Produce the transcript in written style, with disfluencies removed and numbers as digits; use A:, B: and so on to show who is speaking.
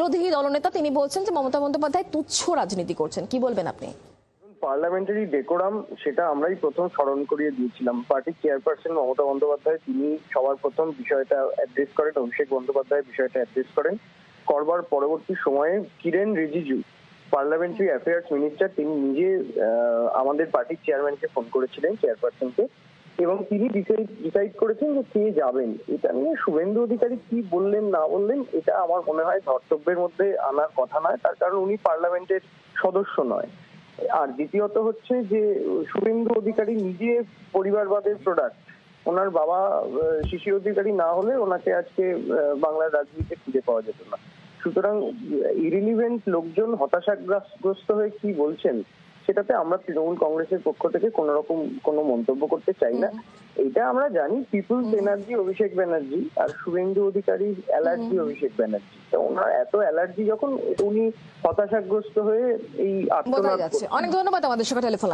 A: বিরোধী দলনেতা তিনি বলছেন যে মমতা বন্দ্যোপাধ্যায় তুচ্ছ রাজনীতি করছেন, কি বলবেন আপনি?
B: পার্লামেন্টারি ডেকোরাম সেটা আমরাই প্রথম স্মরণ করিয়ে দিয়েছিলাম। পার্টির চেয়ারপারসন মমতা বন্দ্যোপাধ্যায় তিনি সবার প্রথম বিষয়টা অ্যাড্রেস করেন, অভিষেক বন্দ্যোপাধ্যায় বিষয়টা অ্যাড্রেস করেন। করবার পরবর্তী সময়ে Kiren Rijiju parliamentary affairs minister তিনি নিজে আমাদের পার্টির চেয়ারম্যানকে ফোন করেছিলেন, চেয়ারপারসনকে, এবং তিনি ডিসাইড করেছেন যে কে যাবেন। এটা নিয়ে শুভেন্দু অধিকারী কি বললেন না বললেন এটা আমার মনে হয় ধর্তব্যের মধ্যে আনার কথা নয়, তার কারণ উনি পার্লামেন্টের সদস্য নয়। আর দ্বিতীয়ত হচ্ছে যে শুভেন্দু অধিকারী নিজে পরিবারবাদের প্রোডাক্ট। ওনার বাবা শিশির অধিকারী না হলে ওনাকে আজকে বাংলার রাজনীতিতে খুঁজে পাওয়া যেত না। সুতরাং ইরিলিভেন্ট লোকজন হতাশাগ্রস্ত হয়ে কি বলছেন সেটাতে আমরা তৃণমূল কংগ্রেসের পক্ষ থেকে কোন রকম কোনো মন্তব্য করতে চাই না। এটা আমরা জানি পিপুলস এনার্জি অভিষেক ব্যানার্জি আর শুভেন্দু অধিকারীর অ্যালার্জি অভিষেক ব্যানার্জি। তো ওনার এত অ্যালার্জি যখন উনি হতাশাগ্রস্ত হয়ে এই আত্মনাদ।
A: অনেক ধন্যবাদ আমাদের সঙ্গে টেলিফোন